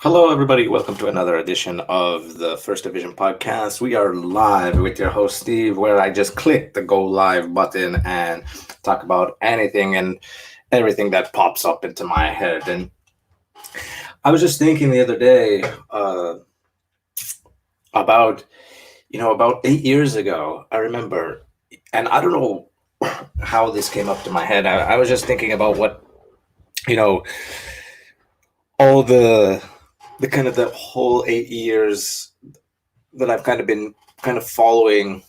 Hello, everybody. Welcome to another edition of the First Division podcast. We are live with your host, Steve, where I just click the go live button and talk about anything and everything that pops up into my head. And I was just thinking the other day about, about 8 years ago, I remember, and I don't know how this came up to my head. I was just thinking about what, you know, all the kind of the whole 8 years that I've kind of been kind of following,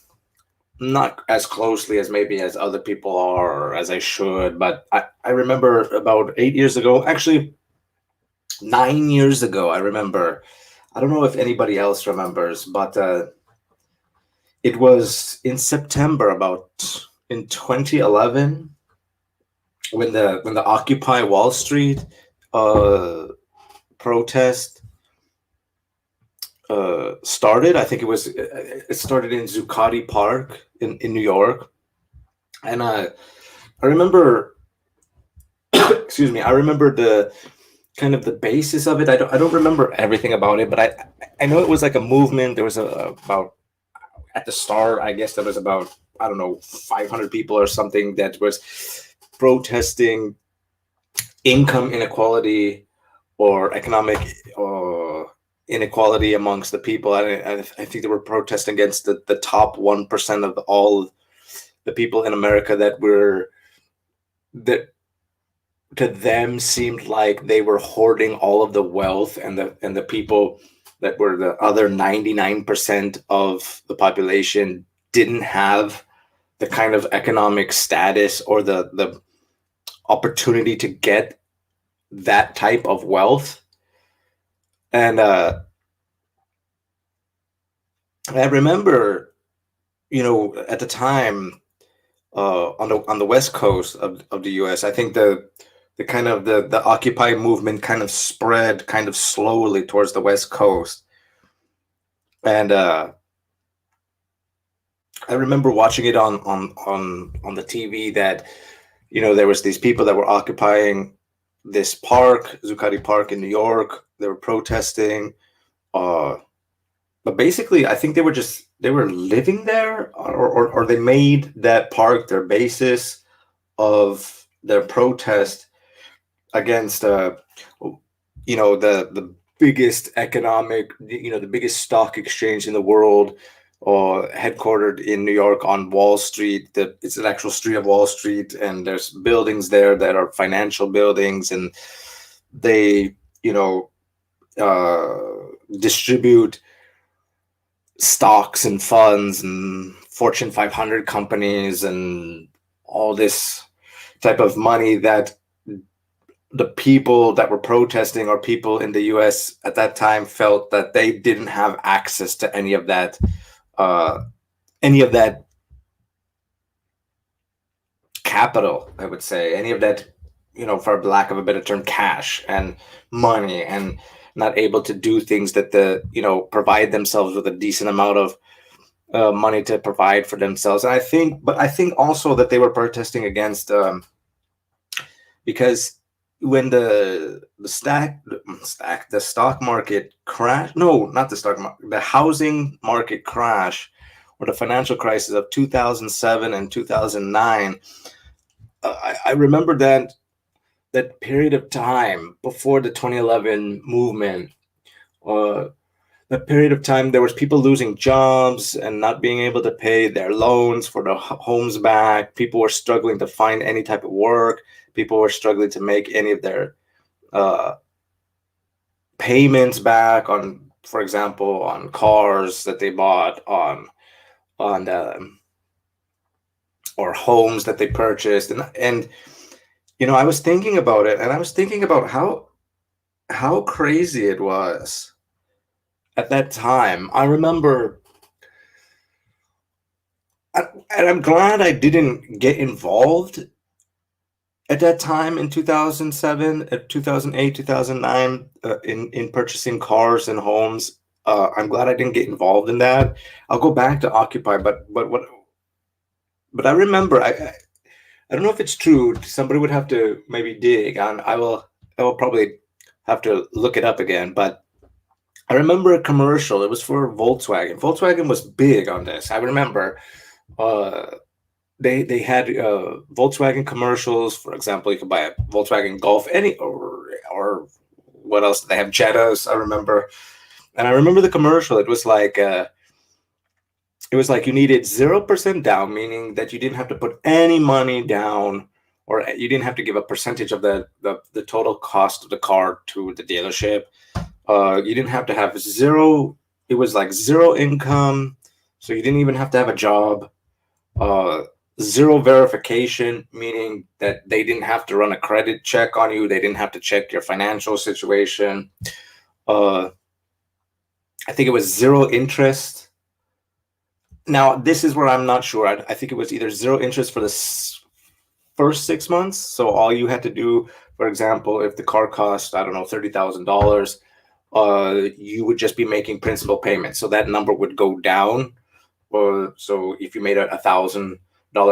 not as closely as maybe as other people are or as I should, but I remember about 8 years ago, actually 9 years ago, I remember, I don't know if anybody else remembers, but it was in September about in 2011 when the Occupy Wall Street uh, protest started. I think it started in Zuccotti Park in New York, and I remember, excuse me, I remember the kind of the basis of it. I don't remember everything about it, but I know it was like a movement. There was about at the start, I guess there was about, I don't know, 500 people or something that was protesting income inequality or economic inequality amongst the people. I think they were protesting against the top 1% of all the people in America that to them seemed like they were hoarding all of the wealth, and the people that were the other 99% of the population didn't have the kind of economic status or the opportunity to get that type of wealth. And I remember, at the time, on the west coast of the U.S., I think the kind of the Occupy movement kind of spread kind of slowly towards the west coast, and I remember watching it on the TV that there was these people that were occupying this park, Zuccotti Park in New York. They were protesting. Uh, But basically, I think they were living there, or they made that park their basis of their protest against, the biggest economic, the biggest stock exchange in the world, or headquartered in New York on Wall Street. That it's an actual street of Wall Street, and there's buildings there that are financial buildings, and they, uh, distribute stocks and funds and Fortune 500 companies and all this type of money that the people that were protesting, or people in the US at that time, felt that they didn't have access to uh, any of that capital, I would say, any of that, for lack of a better term, cash and money, and not able to do things that provide themselves with a decent amount of money to provide for themselves. And I think also that they were protesting against, because when the stock market crash, no, not the stock market, the housing market crash, or the financial crisis of 2007 and 2009, I remember that period of time before the 2011 movement. uh, that period of time, there was people losing jobs and not being able to pay their loans for their homes back. People were struggling to find any type of work. People were struggling to make any of their uh, payments back on, for example, on cars that they bought, on or homes that they purchased. And I was thinking about it, and I was thinking about how crazy it was at that time. I remember, and I'm glad I didn't get involved at that time in 2007, 2008, 2009, in purchasing cars and homes. I'm glad I didn't get involved in that. I'll go back to Occupy, but I remember, I don't know if it's true. Somebody would have to maybe dig, and I will probably have to look it up again. But I remember a commercial. It was for Volkswagen. Volkswagen was big on this. I remember uh, they had Volkswagen commercials. For example, you could buy a Volkswagen Golf, any or what else? They have Jettas. I remember, and I remember the commercial. It was like you needed 0% down, meaning that you didn't have to put any money down, or you didn't have to give a percentage of the total cost of the car to the dealership. You didn't have to have zero. It was like zero income, so you didn't even have to have a job. Uh, Zero verification, meaning that they didn't have to run a credit check on you. They didn't have to check your financial situation. Uh, I think it was zero interest. Now, this is where I'm not sure. I think it was either zero interest for the first 6 months. So all you had to do, for example, if the car cost, I don't know, $30,000, you would just be making principal payments. So that number would go down. So if you made a $1,000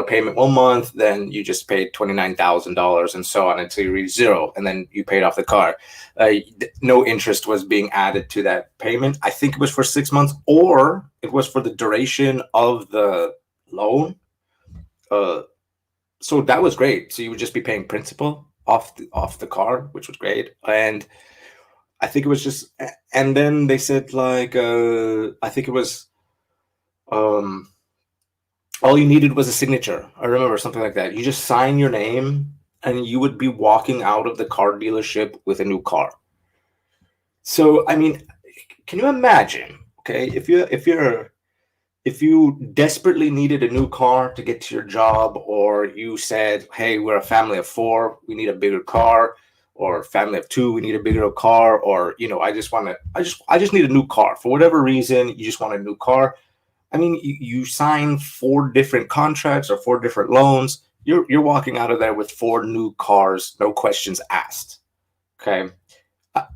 payment 1 month, then you just paid $29,000 and so on until you reach zero, and then you paid off the car. No interest was being added to that payment. I think it was for 6 months, or it was for the duration of the loan. Uh, so that was great. So you would just be paying principal off the car, which was great. And I think it was just, and then they said like, I think it was, um, all you needed was a signature. I remember something like that. You just sign your name, and you would be walking out of the car dealership with a new car. So I mean, can you imagine? Okay, if you desperately needed a new car to get to your job, or you said, hey, we're a family of four, we need a bigger car, or family of two, we need a bigger car, or I just need a new car for whatever reason. You just want a new car. I mean, you sign four different contracts or four different loans. You're walking out of there with four new cars, no questions asked. Okay,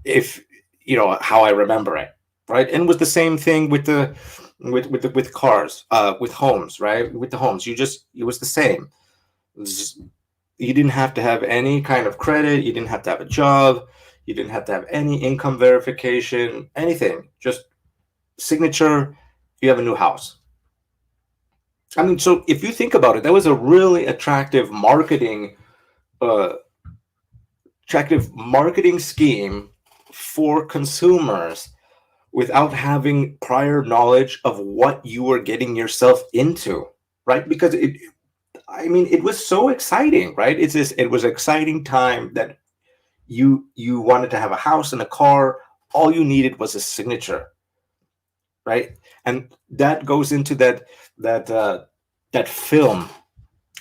if you know how I remember it, right? And it was the same thing with with cars, with homes, right? With the homes, it was the same. You didn't have to have any kind of credit. You didn't have to have a job. You didn't have to have any income verification, anything. Just signature. You have a new house. I mean, so if you think about it, that was a really uh, attractive marketing scheme for consumers without having prior knowledge of what you were getting yourself into, right? Because I mean, it was so exciting, right? It was an exciting time that you wanted to have a house and a car. All you needed was a signature, right? And that goes into that that film.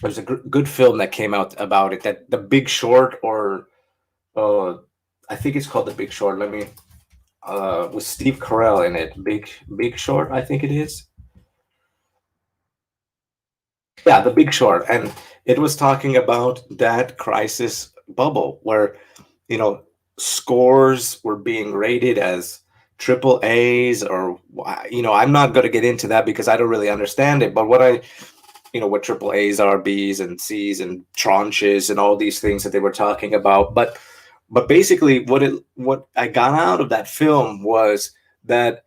There's a good film that came out about it. That The Big Short, or uh, I think it's called The Big Short. Let me with Steve Carell in it. Big Short, I think it is. Yeah, The Big Short, and it was talking about that crisis bubble where you know scores were being rated as triple A's, or I'm not going to get into that because I don't really understand it. But what triple A's are, B's and C's and tranches and all these things that they were talking about. But basically, what I got out of that film was that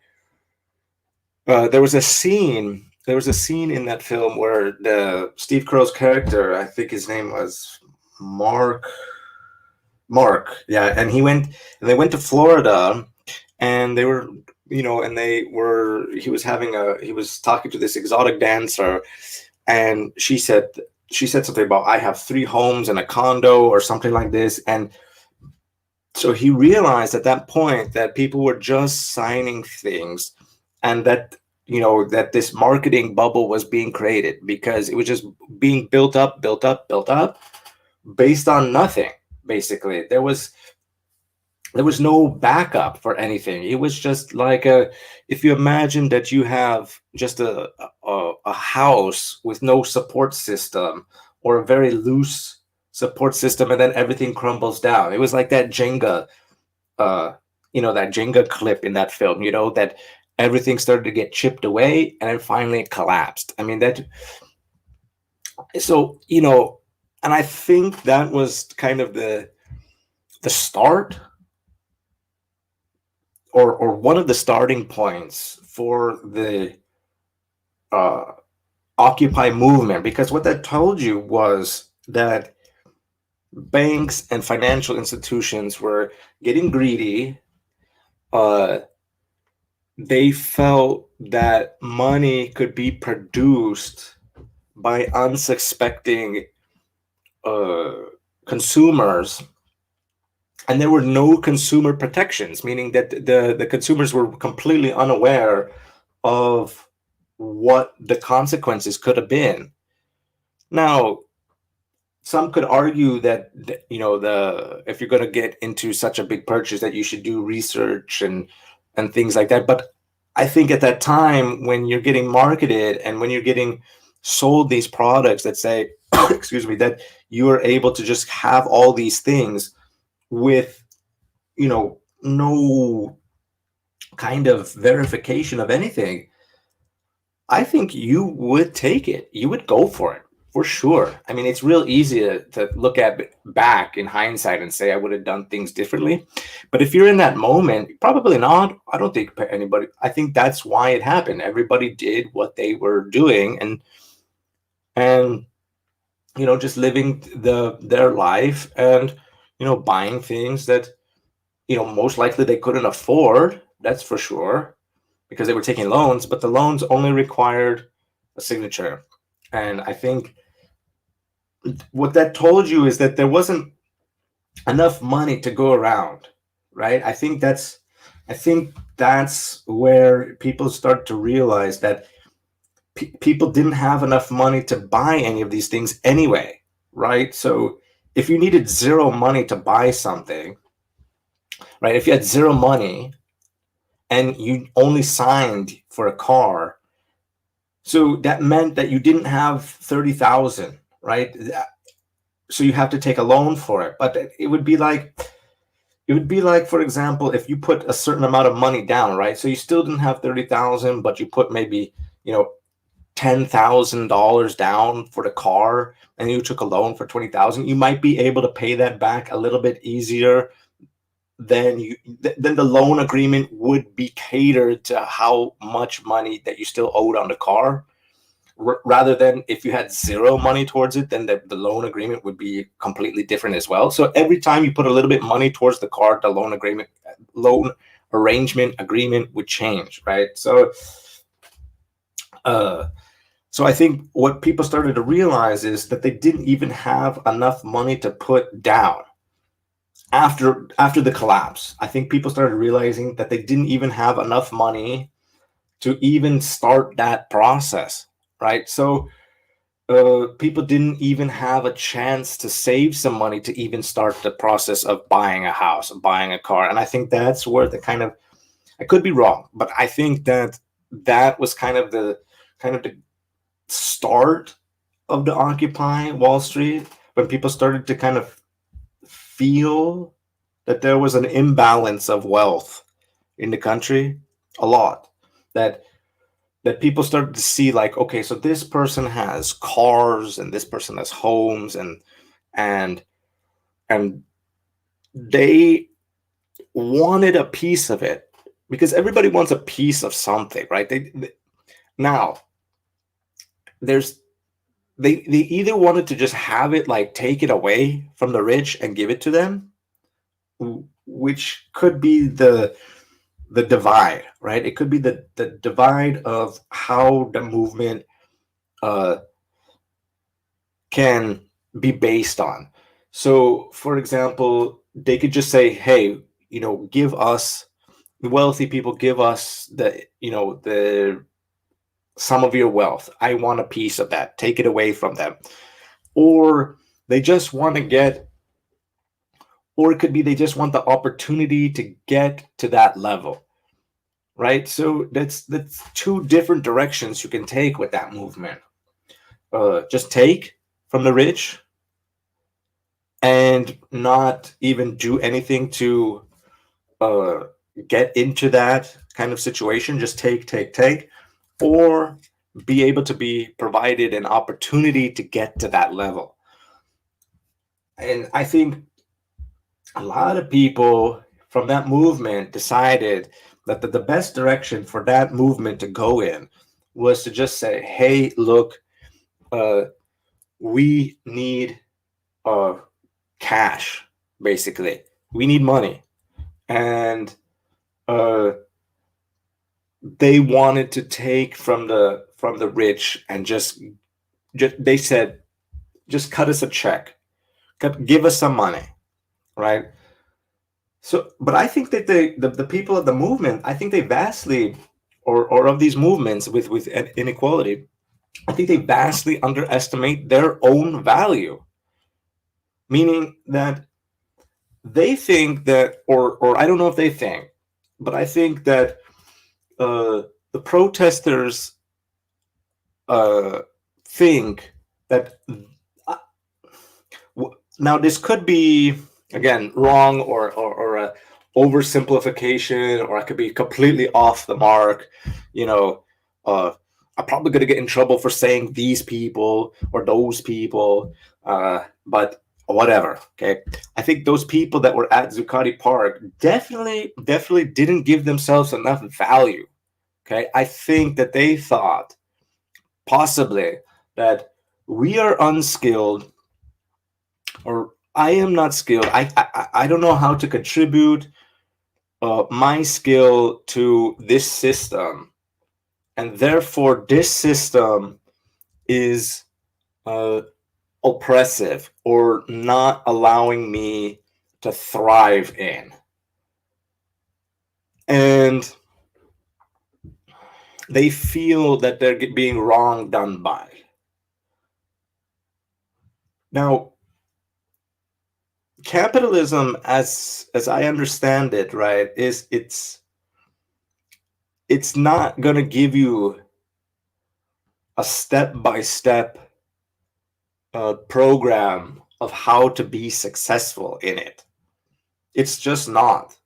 there was a scene. There was a scene in that film where the Steve Carell's character, I think his name was Mark. Mark, yeah, and they went to Florida, and they were, and he was talking to this exotic dancer, and she said something about, I have three homes and a condo or something like this. And so he realized at that point that people were just signing things, and that that this marketing bubble was being created because it was just being built up based on nothing. Basically, there was no backup for anything. It was just like if you imagine that you have just a house with no support system, or a very loose support system, and then everything crumbles down. It was like that Jenga, uh, that Jenga clip in that film, that everything started to get chipped away and then finally it collapsed. I mean, so, and I think that was kind of the start, or one of the starting points for the uh, Occupy movement, because what that told you was that banks and financial institutions were getting greedy. Uh, they felt that money could be produced by unsuspecting uh, consumers, and there were no consumer protections, meaning that the consumers were completely unaware of what the consequences could have been. Now, some could argue that the if you're going to get into such a big purchase that you should do research and things like that. But I think at that time, when you're getting marketed and when you're getting sold these products that say excuse me, that you are able to just have all these things with no kind of verification of anything, I think you would take it. You would go for it for sure. I mean, it's real easy to look at back in hindsight and say I would have done things differently. But if you're in that moment, probably not. I don't think anybody. I think that's why it happened. Everybody did what they were doing, and just living their life, and buying things that most likely they couldn't afford. That's for sure, because they were taking loans, but the loans only required a signature. And I think what that told you is that there wasn't enough money to go around, right? I think that's where people start to realize that people didn't have enough money to buy any of these things anyway, right? So if you needed zero money to buy something, right? If you had zero money and you only signed for a car, so that meant that you didn't have 30,000, right? So you have to take a loan for it. But it would be like, for example, if you put a certain amount of money down, right? So you still didn't have 30,000, but you put maybe, $10,000 down for the car, and you took a loan for 20,000. You might be able to pay that back a little bit easier then the loan agreement would be catered to how much money that you still owed on the car, rather than if you had zero money towards it, then the loan agreement would be completely different as well. So every time you put a little bit money towards the car, the loan arrangement agreement would change, right? Uh, so I think what people started to realize is that they didn't even have enough money to put down after the collapse. I think people started realizing that they didn't even have enough money to even start that process, right? So people didn't even have a chance to save some money to even start the process of buying a house, buying a car. And I think that's where I could be wrong, but I think that was kind of the start of the Occupy Wall Street, when people started to kind of feel that there was an imbalance of wealth in the country, a lot, that people started to see, like, okay, so this person has cars and this person has homes, and and they wanted a piece of it, because everybody wants a piece of something, right? Now there's they either wanted to just have it, like take it away from the rich and give it to them, which could be the divide, right? It could be the divide of how the movement uh, can be based on. So, for example, they could just say, "Hey, give us, the wealthy people, give us the some of your wealth. I want a piece of that. Take it away from them." Or they just want to get, or it could be they just want the opportunity to get to that level, right? So that's two different directions you can take with that movement. Just take from the rich and not even do anything to uh, get into that kind of situation. Just take, or be able to be provided an opportunity to get to that level. And I think a lot of people from that movement decided that the best direction for that movement to go in was to just say, hey, look, we need cash, basically. We need money. And they wanted to take from the rich and just they said, just cut us a check, give us some money, right? So, but I think that the people of the movement, I think they vastly, or of these movements with inequality, I think they vastly underestimate their own value. Meaning that they think that, or I don't know if they think, but I think that the protesters think that now this could be, again, wrong, or a oversimplification, or I could be completely off the mark. I'm probably going to get in trouble for saying these people or those people, but whatever. Okay, I think those people that were at Zuccotti Park definitely didn't give themselves enough value. Okay, I think that they thought possibly that we are unskilled, or I am not skilled. I don't know how to contribute my skill to this system, and therefore this system is oppressive or not allowing me to thrive in. And they feel that they're being wrong done by. Now, capitalism, as I understand it, right, is it's not going to give you a step-by-step program of how to be successful in it. It's just not.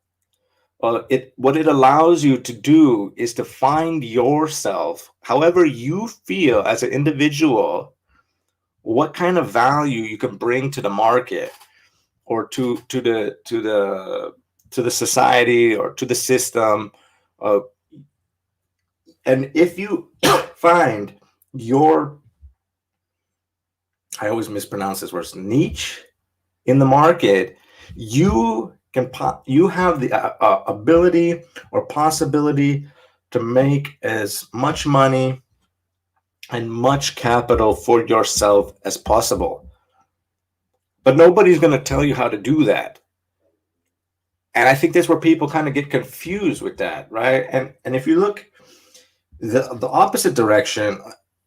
What it allows you to do is to find yourself, however you feel as an individual, what kind of value you can bring to the market, or to the society, or to the system. And if you find your, I always mispronounce this word, niche in the market, you have the ability or possibility to make as much money and much capital for yourself as possible. But nobody's going to tell you how to do that. And I think that's where people kind of get confused with that, right? And if you look the opposite direction,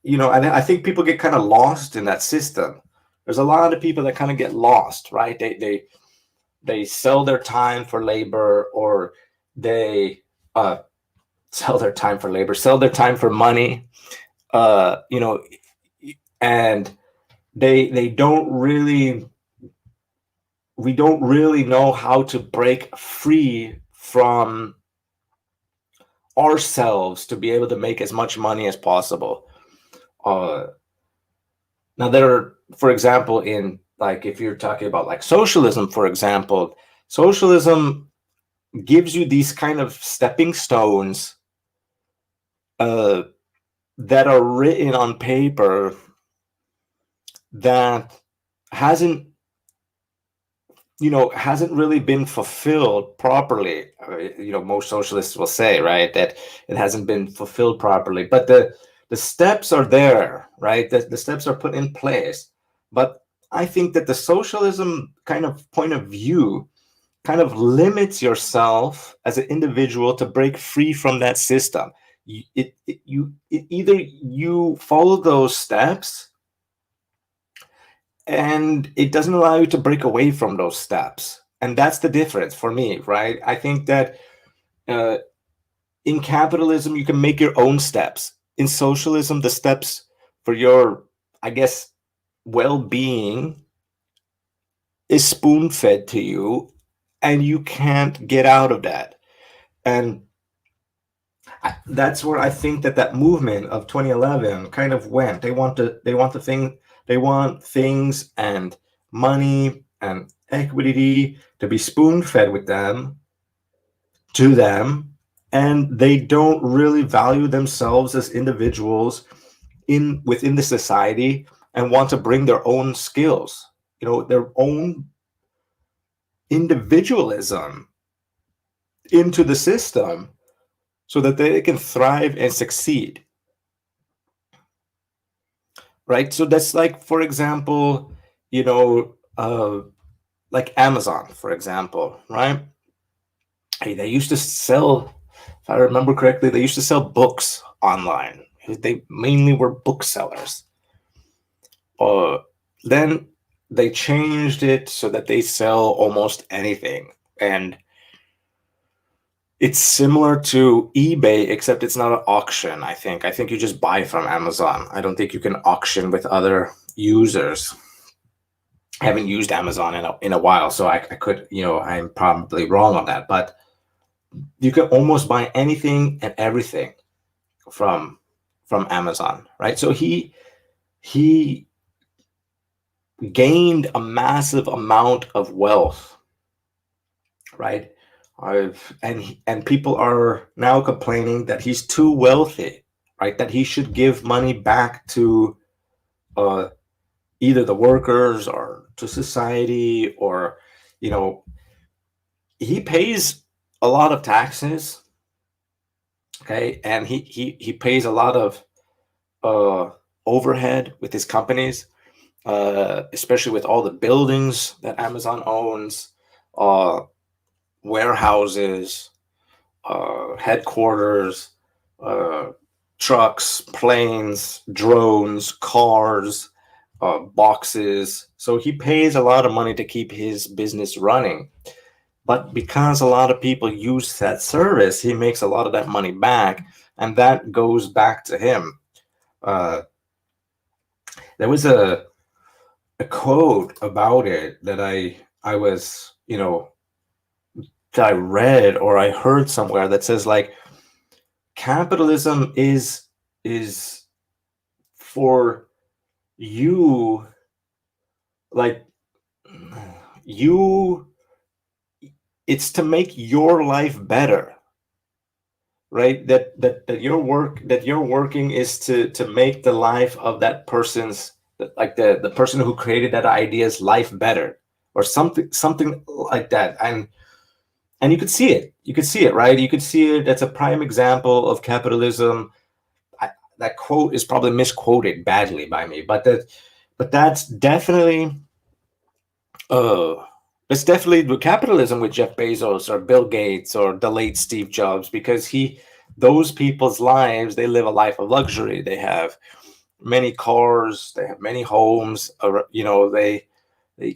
and I think people get kind of lost in that system. There's a lot of people that kind of get lost, right? They sell their time for labor, or they sell their time for labor, sell their time for money, and they don't really, we don't really know how to break free from ourselves to be able to make as much money as possible. Now there are, for example, in, like, if you're talking about like socialism, for example, socialism gives you these kind of stepping stones that are written on paper that hasn't really been fulfilled properly. Most socialists will say, right, that it hasn't been fulfilled properly, but the steps are there, right? The steps are put in place. But I think that the socialism kind of point of view kind of limits yourself as an individual to break free from that system. Either you follow those steps, and it doesn't allow you to break away from those steps. And that's the difference for me, right? I think that in capitalism, you can make your own steps. In socialism, the steps for your, I guess, well-being is spoon-fed to you, and you can't get out of that. And that's where I think that movement of 2011 kind of went. They want things and money and equity to be spoon-fed with them, to them, and they don't really value themselves as individuals in within the society and want to bring their own skills, their own individualism into the system so that they can thrive and succeed, right? So that's like, for example, you know like Amazon, for example, right? Hey, they used to sell, if I remember correctly, they used to sell books online. They mainly were booksellers. uh then they changed it so that they sell almost anything, and it's similar to eBay, except it's not an auction. I think you just buy from Amazon. I don't think you can auction with other users. I haven't used Amazon in a while, so I could, I'm probably wrong on that, but you can almost buy anything and everything from Amazon, right? So he gained a massive amount of wealth, right? And people are now complaining that he's too wealthy, right? That he should give money back to uh, either the workers or to society, or you know he pays a lot of taxes, okay, and he pays a lot of uh, overhead with his companies, especially with all the buildings that Amazon owns, uh, warehouses, headquarters, uh, trucks, planes, drones, cars, boxes. So he pays a lot of money to keep his business running. But because a lot of people use that service, he makes a lot of that money back, and that goes back to him. Uh, there was a quote about it that I was, that I read or I heard somewhere that says like capitalism is for you, like you it's to make your life better, right? That your work, that you're working is to make the life of that person's, like the person who created that idea's life better, or something like that. And you could see it, right? You could see it. That's a prime example of capitalism. That quote is probably misquoted badly by me, but uh that's definitely the capitalism with Jeff Bezos or Bill Gates or the late Steve Jobs, because those people's lives, they live a life of luxury. They have many cars, they have many homes, they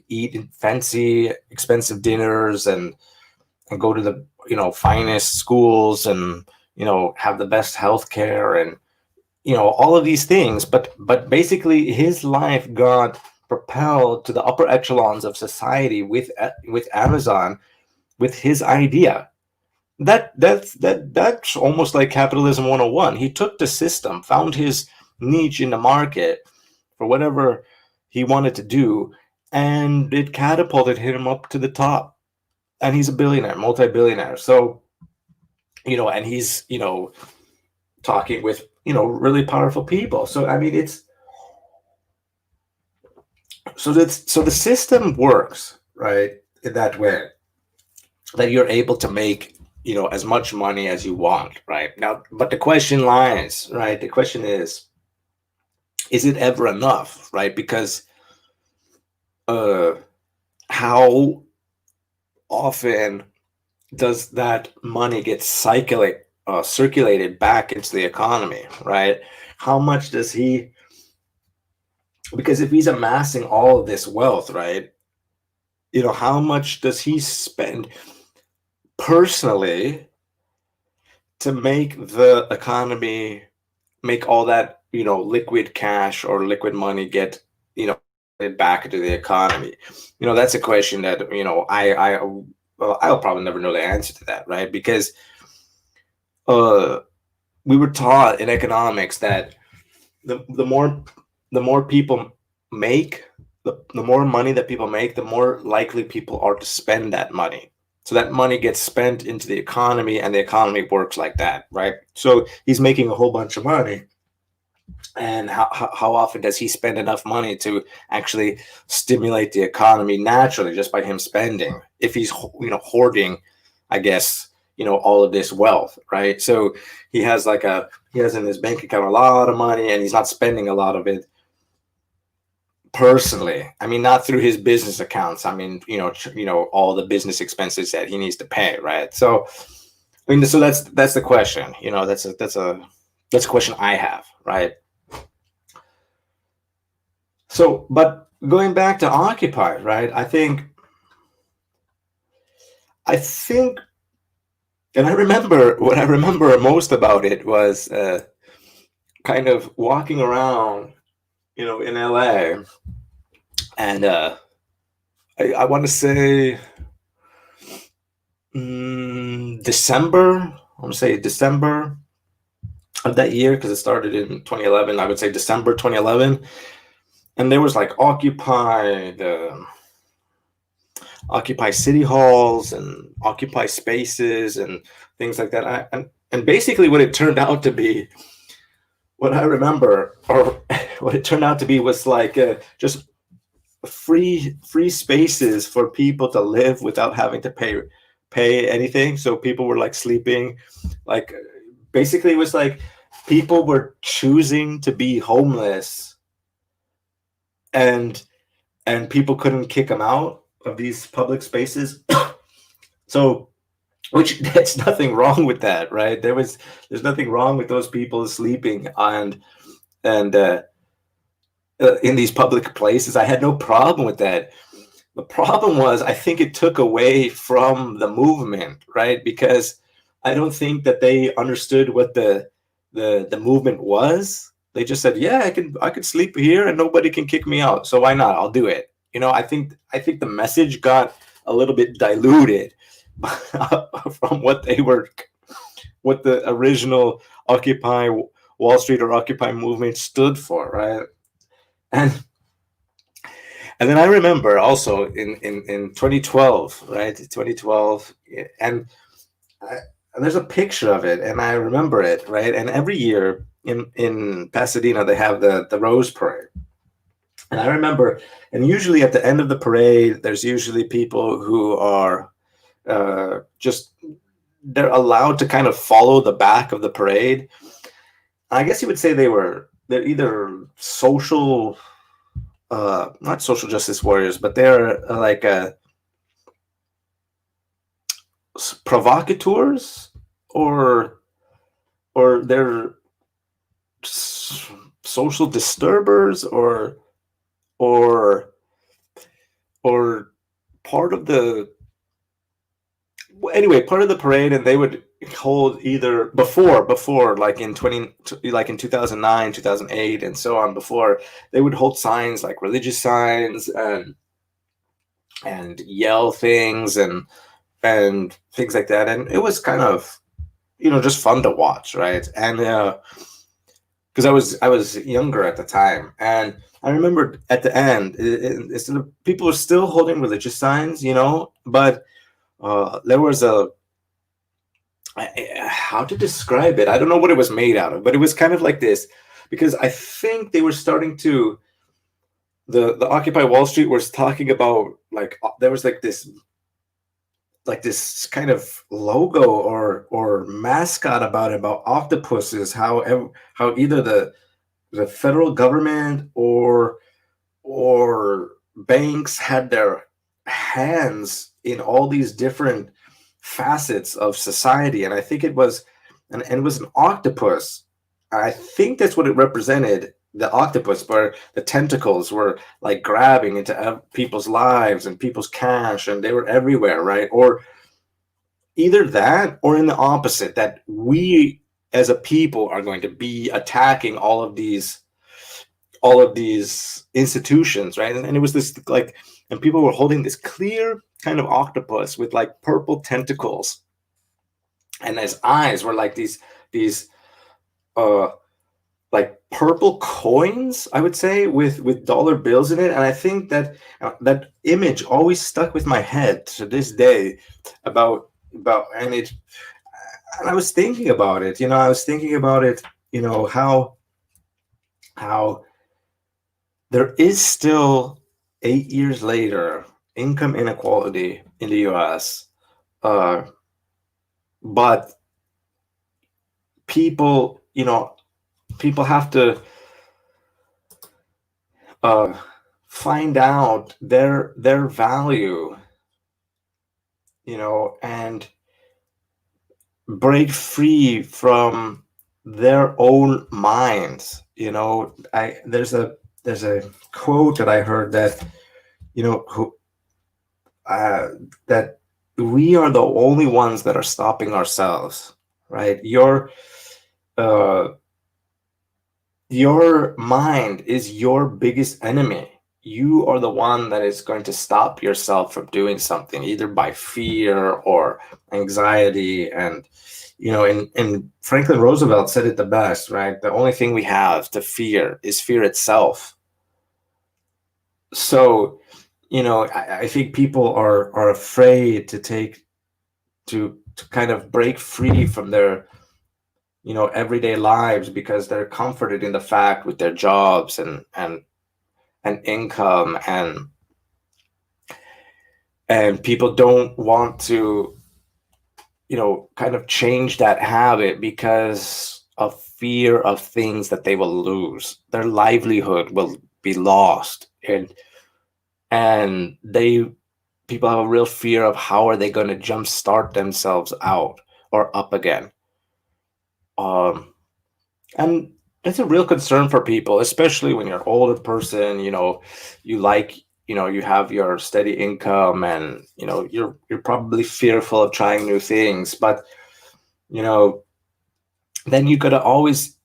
eat in fancy, expensive dinners, and go to the finest schools, and have the best health care, and all of these things. But basically his life got propelled to the upper echelons of society with Amazon, with his idea. That's almost like capitalism 101. He took the system, found his niche in the market for whatever he wanted to do, and it catapulted him up to the top. And he's a billionaire, multi-billionaire. So and he's talking with really powerful people. So I mean, it's so the system works, right, in that way, that you're able to make as much money as you want, right? Now, but the question lies, right? The question is it ever enough, right? Because uh how often does that money get circulated back into the economy, right? How much does he, because if he's amassing all of this wealth, right, how much does he spend personally to make the economy, make all that liquid cash or liquid money get back into the economy? That's a question that I'll probably never know the answer to that, right? Because uh we were taught in economics that the more people make, the more money that people make, the more likely people are to spend that money, So that money gets spent into the economy, and the economy works like that, right? So he's making a whole bunch of money. And how often does he spend enough money to actually stimulate the economy naturally just by him spending? If he's hoarding, I guess, all of this wealth, right? So he has in his bank account a lot of money, and he's not spending a lot of it personally. I mean, not through his business accounts. I mean, all the business expenses that he needs to pay, right? So I mean, so that's the question. That's a question I have, right? So, but going back to Occupy, right? I think, and I remember what I remember most about it was kind of walking around, in LA, and I want to say December. I want to say December of that year because it started in 2011. I would say December 2011, and there was like Occupy city halls and Occupy spaces and things like that. And basically, what it turned out to be, what I remember, or what it turned out to be, was like just free spaces for people to live without having to pay anything. So people were like sleeping, like basically it was like people were choosing to be homeless, and people couldn't kick them out of these public spaces. So, which there's nothing wrong with that, right? There's nothing wrong with those people sleeping and in these public places. I had no problem with that. The problem was, I think it took away from the movement, right? Because I don't think that they understood what the movement was. They just said, "Yeah, I could sleep here and nobody can kick me out. So why not? I'll do it." I think the message got a little bit diluted from what the original Occupy Wall Street or Occupy movement stood for, right? And and then I remember also in 2012, right? 2012, and I, and there's a picture of it, and I remember it, right? And every year in Pasadena they have the Rose Parade, and I remember, and usually at the end of the parade, there's usually people who are just they're allowed to kind of follow the back of the parade. I guess you would say they're either not social justice warriors, but they're like provocateurs, or they're social disturbers, or or part of the anyway part of the parade. And they would hold either before like in 2009, 2008, and so on. Before, they would hold signs, like religious signs, and yell things, and things like that. And it was kind of just fun to watch, right? And because I was younger at the time, and I remember at the end, people were still holding religious signs, but there was how to describe it? I don't know what it was made out of, but it was kind of like this, because I think they were starting to the Occupy Wall Street was talking about, like, there was like this kind of logo or mascot about octopuses, how either the federal government or banks had their hands in all these different facets of society. And I think it was and it was an octopus. I think that's what it represented, the octopus, where the tentacles were like grabbing into people's lives and people's cash, and they were everywhere, right? Or either that, or in the opposite, that we as a people are going to be attacking all of these institutions, right? And it was this like, and people were holding this clear kind of octopus with like purple tentacles, and his eyes were like these uh like purple coins, I would say, with dollar bills in it. And I think that that image always stuck with my head to this day about and it and I was thinking about it, I was thinking about it, how there is still 8 years later income inequality in the US. Uh, but people, people have to uh, find out their value, and break free from their own minds. I there's a quote that I heard that who uh, that we are the only ones that are stopping ourselves, right? Uh, your mind is your biggest enemy. You are the one that is going to stop yourself from doing something, either by fear or anxiety. And and Franklin Roosevelt said it the best, right? The only thing we have to fear is fear itself. So I think people are afraid to kind of break free from their everyday lives, because they're comforted in the fact with their jobs and income, and people don't want to kind of change that habit because of fear of things that they will lose. Their livelihood will be lost, and people have a real fear of how are they going to jumpstart themselves out or up again. And that's a real concern for people, especially when you're an older person. You like, you have your steady income, and you're probably fearful of trying new things. But you know then you could always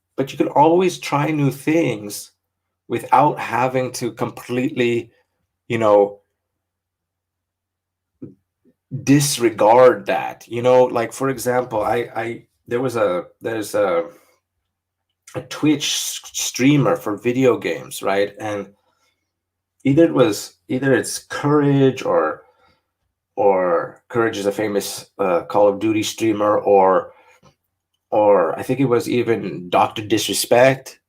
try new things without having to completely you know disregard that. Like, for example, I there's a Twitch streamer for video games, right? And either it's Courage, or Courage is a famous Call of Duty streamer, or I think it was even Dr. Disrespect.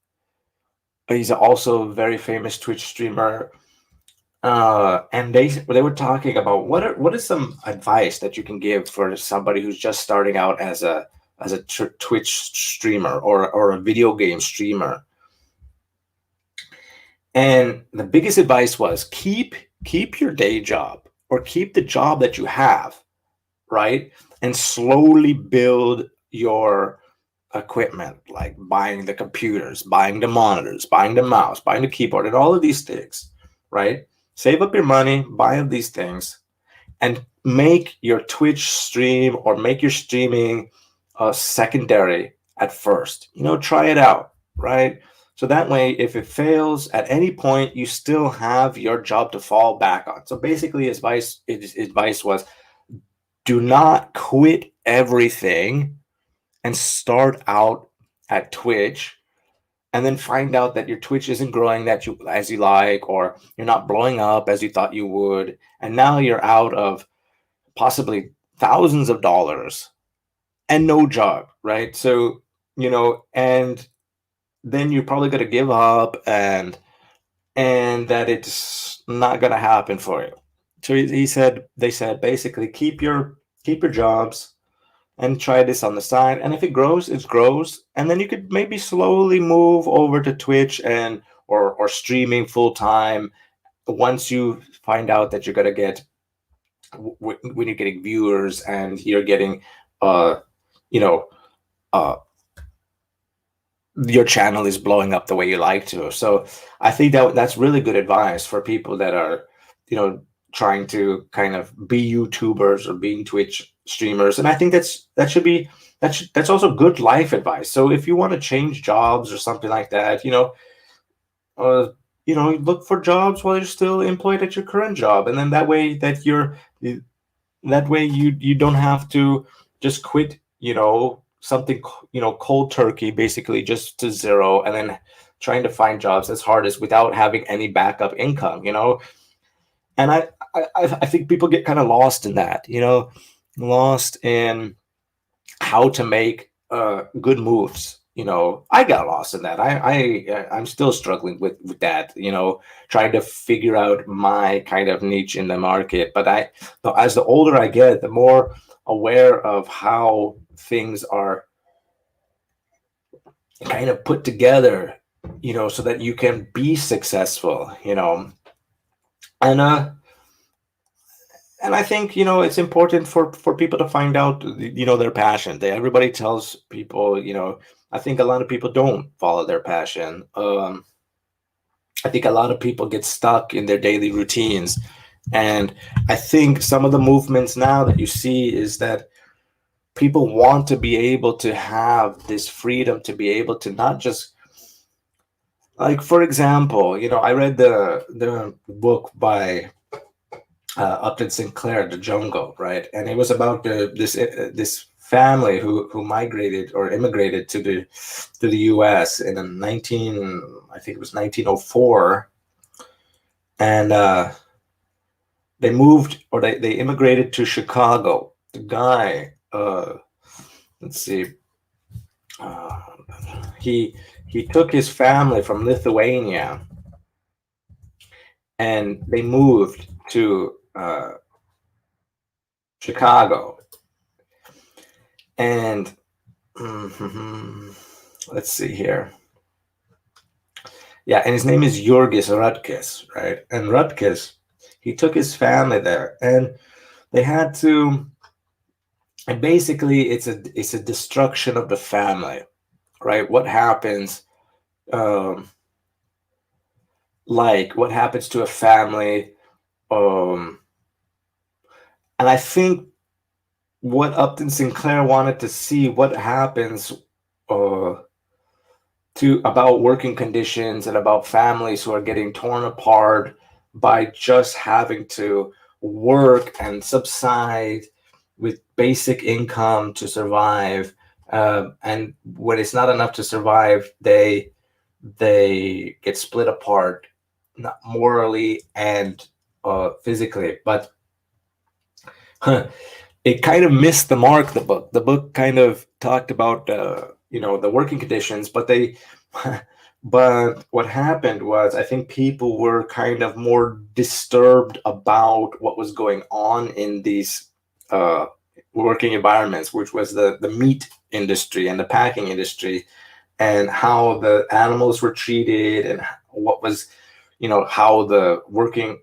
He's also a very famous Twitch streamer. And they were talking about what is some advice that you can give for somebody who's just starting out as a Twitch streamer, or a video game streamer. And the biggest advice was keep your day job, or keep the job that you have, right? And slowly build your equipment, like buying the computers, buying the monitors, buying the mouse, buying the keyboard, and all of these things, right? Save up your money, buy these things, and make your Twitch stream, or make your streaming secondary at first. Try it out, right? So that way, if it fails at any point, you still have your job to fall back on. So basically, his advice was, do not quit everything and start out at Twitch, and then find out that your Twitch isn't growing as you like, or you're not blowing up as you thought you would, and now you're out of possibly thousands of dollars and no job, right? So and then you're probably going to give up, and that it's not going to happen for you. So they said basically, keep your jobs and try this on the side, and if it grows, it grows, and then you could maybe slowly move over to Twitch or streaming full time once you find out that you're going to get, when you're getting viewers, and you're getting you know uh your channel is blowing up the way you like to. So I think that's really good advice for people that are, trying to kind of be YouTubers or being Twitch streamers. And I think that's also good life advice. So if you want to change jobs or something like that, uh, look for jobs while you're still employed at your current job, and then that way you don't have to just quit, something, cold turkey, basically just to zero, and then trying to find jobs as hard as without having any backup income. And I think people get kind of lost in that, lost in how to make good moves. I got lost in that. I'm still struggling with that. Trying to figure out my kind of niche in the market. But as the older I get, the more aware of how things are kind of put together, so that you can be successful. And and I think it's important for people to find out their passion. Everybody tells people, I think a lot of people don't follow their passion. I think a lot of people get stuck in their daily routines, and I think some of the movements now that you see is that people want to be able to have this freedom to be able to not just, like, for example, I read the book by Upton Sinclair, The Jungle, right? And it was about this family who migrated or immigrated to the U.S. in I think it was 1904, and they moved, or they immigrated to Chicago. The guy, let's see, uh, he took his family from Lithuania, and they moved to Chicago. And let's see here. Yeah, and his name is Jurgis Rutgers, right? And Rutgers, he took his family there, and they had to. And basically, it's a destruction of the family, right? What happens? Like what happens to a family? And I think what Upton Sinclair wanted to see, what happens about working conditions and about families who are getting torn apart by just having to work and subside with basic income to survive. And when it's not enough to survive, they get split apart, not morally and physically. But it kind of missed the mark. The book kind of talked about the working conditions, but but what happened was, I think people were kind of more disturbed about what was going on in these working environments, which was the meat industry and the packing industry, and how the animals were treated, and what was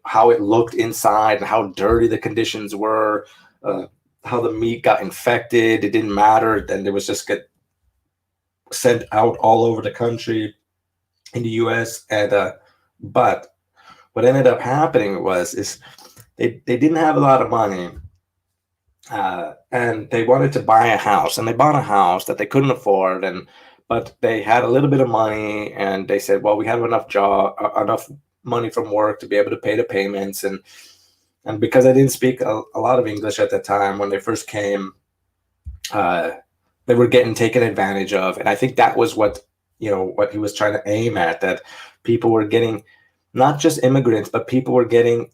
how it looked inside, and how dirty the conditions were, how the meat got infected. It didn't matter, then it was just get sent out all over the country in the US. And but what ended up happening is they didn't have a lot of money, and they wanted to buy a house, and they bought a house that they couldn't afford, but they had a little bit of money, and they said, well, we have enough money from work to be able to pay the payments. And because I didn't speak a lot of English at the time when they first came, they were getting taken advantage of. And I think that was what he was trying to aim at, that people were getting, not just immigrants, but people were getting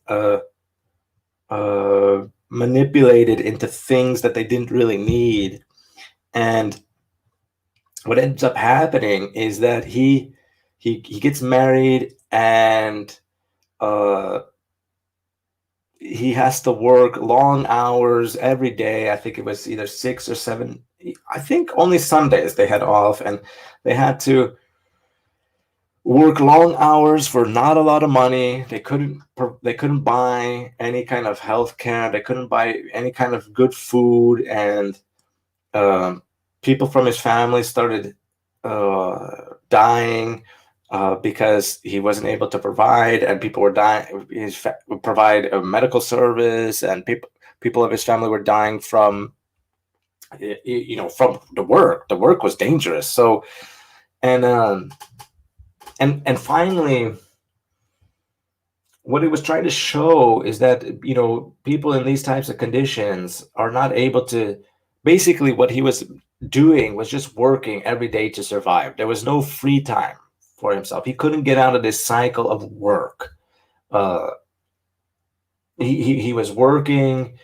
manipulated into things that they didn't really need. And what ends up happening is that he gets married, and he has to work long hours every day. I think it was either 6 or 7. I think only Sundays they had off, and they had to work long hours for not a lot of money. They couldn't buy any kind of health care. They couldn't buy any kind of good food. And people from his family started dying because he wasn't able to provide, and people were dying. Provide a medical service, and people of his family were dying from from the work. The work was dangerous. So, and finally, what it was trying to show is that people in these types of conditions are not able to. Basically, what he was doing was just working every day to survive. There was no free time for himself. He couldn't get out of this cycle of work. Uh, he was working,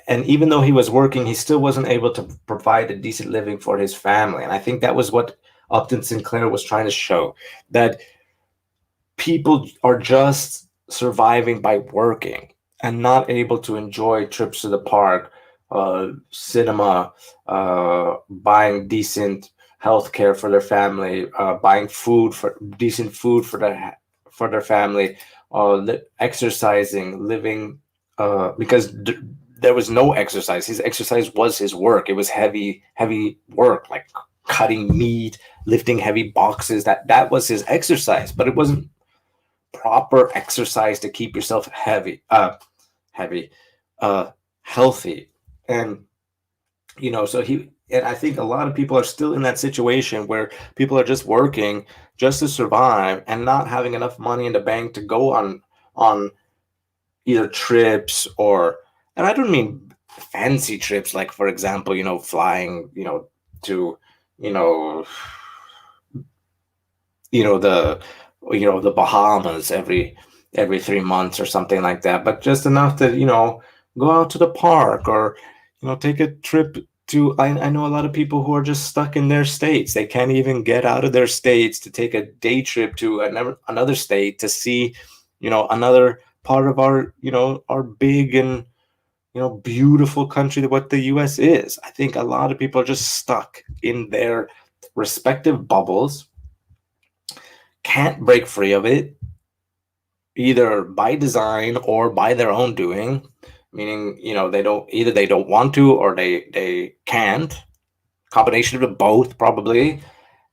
and even though he was working, he still wasn't able to provide a decent living for his family. And I think that was what Upton Sinclair was trying to show, that people are just surviving by working and not able to enjoy trips to the park, cinema, buying decent health care for their family, buying food for decent food for their family, exercising, living, because there was no exercise. His exercise was his work. It was heavy work, like cutting meat, lifting heavy boxes. That was his exercise, but it wasn't proper exercise to keep yourself heavy, uh, healthy. And so and I think a lot of people are still in that situation where people are just working just to survive and not having enough money in the bank to go on either trips, or, and I don't mean fancy trips, like for example, flying, to, you know, the the Bahamas every 3 months or something like that, but just enough to go out to the park, or take a trip to, I know a lot of people who are just stuck in their states. They can't even get out of their states to take a day trip to another state to see another part of our big and beautiful country, what the US is. I think a lot of people are just stuck in their respective bubbles, can't break free of it, either by design or by their own doing, meaning they don't want to, or they can't, combination of both probably.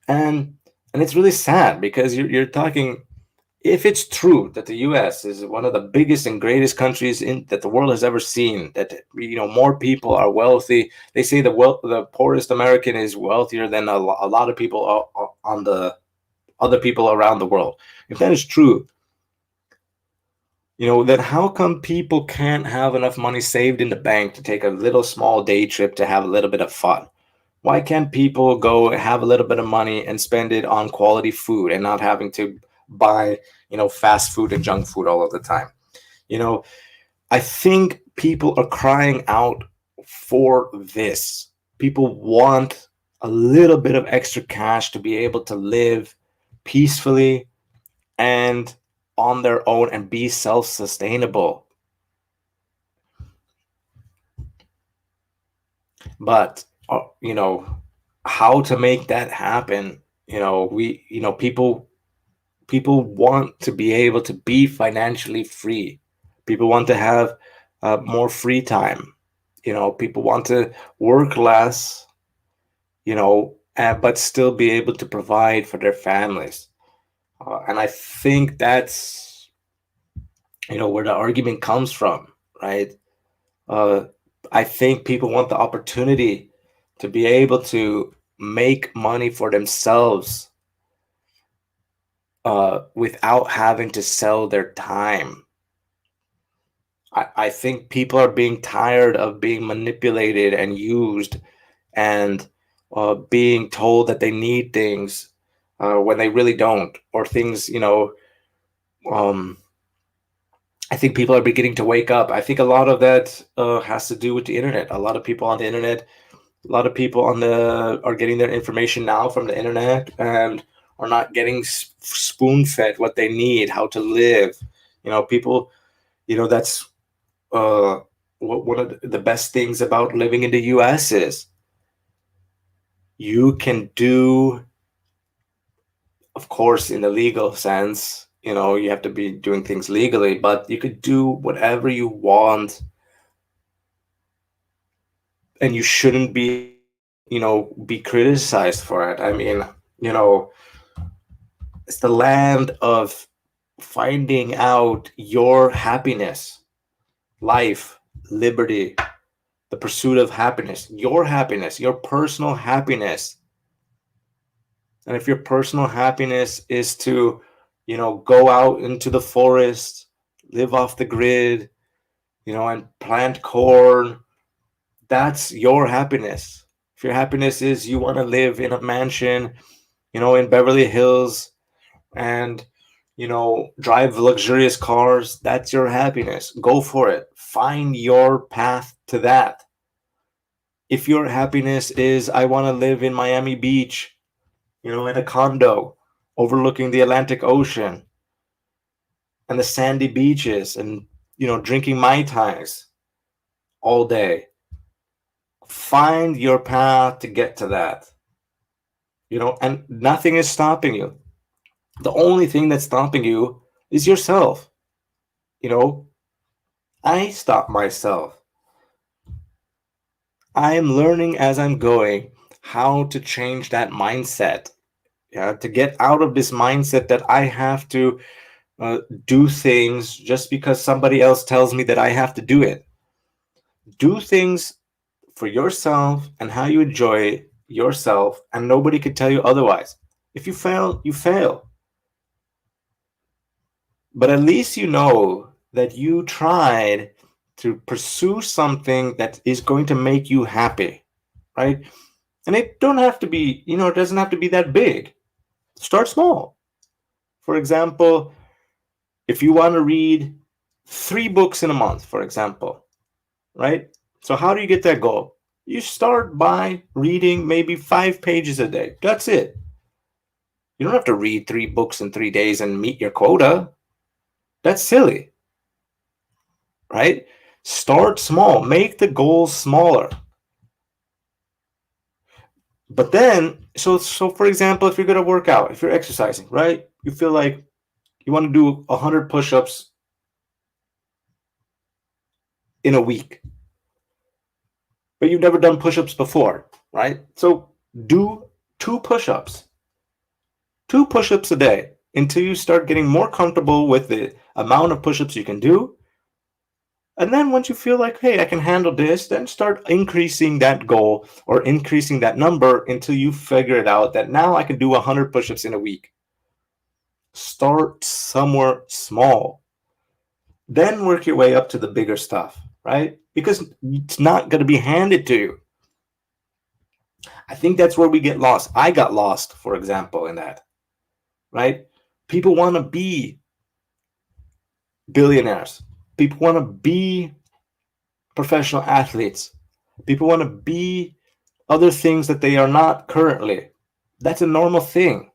And it's really sad, because you're talking, if it's true that the US is one of the biggest and greatest countries that the world has ever seen, that more people are wealthy. They say the poorest American is wealthier than a lot of people on the other people around the world. If that is true, then how come people can't have enough money saved in the bank to take a little small day trip to have a little bit of fun? Why can't people go have a little bit of money and spend it on quality food and not having to buy, fast food and junk food all of the time? You know, I think people are crying out for this. People want a little bit of extra cash to be able to live peacefully and on their own and be self-sustainable. But how to make that happen? People want to be able to be financially free. People want to have more free time. People want to work less, but still be able to provide for their families. And I think that's where the argument comes from, right? uh, I think people want the opportunity to be able to make money for themselves, without having to sell their time. I think people are being tired of being manipulated and used, and being told that they need things when they really don't, or things, um, I think people are beginning to wake up. I think a lot of that has to do with the internet. A lot of people on the internet, a lot of people are getting their information now from the internet, and are not getting spoon fed what they need, how to live. People, that's one of the best things about living in the US is you can do, of course, in the legal sense, you have to be doing things legally, but you could do whatever you want, and you shouldn't be criticized for it. I mean, it's the land of finding out your happiness, life, liberty, the pursuit of happiness, your personal happiness. And if your personal happiness is to, go out into the forest, live off the grid, and plant corn, that's your happiness. If your happiness is you want to live in a mansion, in Beverly Hills, and drive luxurious cars, that's your happiness. Go for it. Find your path to that. If your happiness is I want to live in Miami Beach, in a condo overlooking the Atlantic Ocean and the sandy beaches, and drinking Mai Tais all day, find your path to get to that. And nothing is stopping you. The only thing that's stopping you is yourself. I stop myself. I am learning as I'm going how to change that mindset. To get out of this mindset that I have to do things just because somebody else tells me that I have to do it. Do things for yourself and how you enjoy yourself, and nobody could tell you otherwise. If you fail, you fail. But at least you know that you tried to pursue something that is going to make you happy, right? And it don't have to be, it doesn't have to be that big. Start small. For example, if you want to read 3 books in a month, for example, right? So how do you get that goal? You start by reading maybe 5 pages a day. That's it. You don't have to read 3 books in 3 days and meet your quota. That's silly, right? Start small. Make the goals smaller. But then, so for example, if you're going to work out, if you're exercising, right? You feel like you want to do 100 push-ups in a week, but you've never done push-ups before, right? So do 2 push-ups. 2 push-ups a day until you start getting more comfortable with the amount of push-ups you can do. And then once you feel like, hey, I can handle this, then start increasing that goal or increasing that number until you figure it out that now I can do 100 push-ups in a week. Start somewhere small. Then work your way up to the bigger stuff, right? Because it's not going to be handed to you. I think that's where we get lost. I got lost, for example, in that, right? People want to be billionaires. People want to be professional athletes. People want to be other things that they are not currently. That's a normal thing.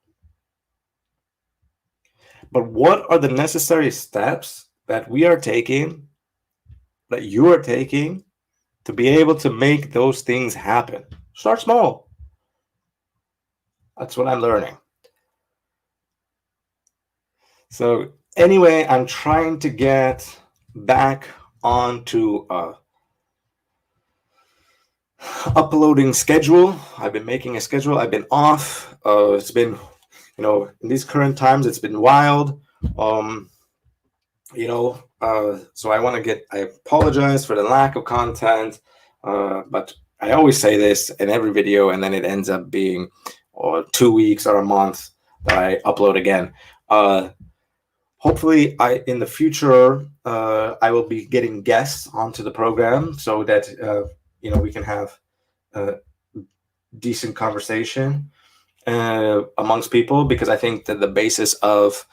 But what are the necessary steps that we are taking, that you are taking, to be able to make those things happen? Start small. That's what I'm learning. So anyway, I'm trying to get back onto uploading schedule. I've been making a schedule. I've been off. It's been, in these current times, it's been wild. So I apologize for the lack of content, but I always say this in every video, and then it ends up being 2 weeks or a month that I upload again. Hopefully, in the future, I will be getting guests onto the program so that we can have a decent conversation amongst people, because I think that the basis of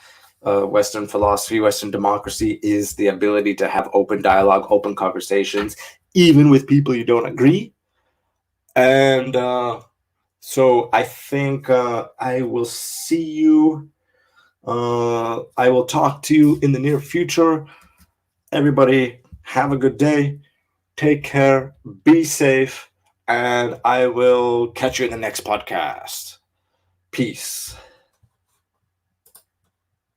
Western philosophy, Western democracy, is the ability to have open dialogue, open conversations, even with people you don't agree. And so I think I will see you. I will talk to you in the near future. Everybody, have a good day. Take care. Be safe. And I will catch you in the next podcast. Peace.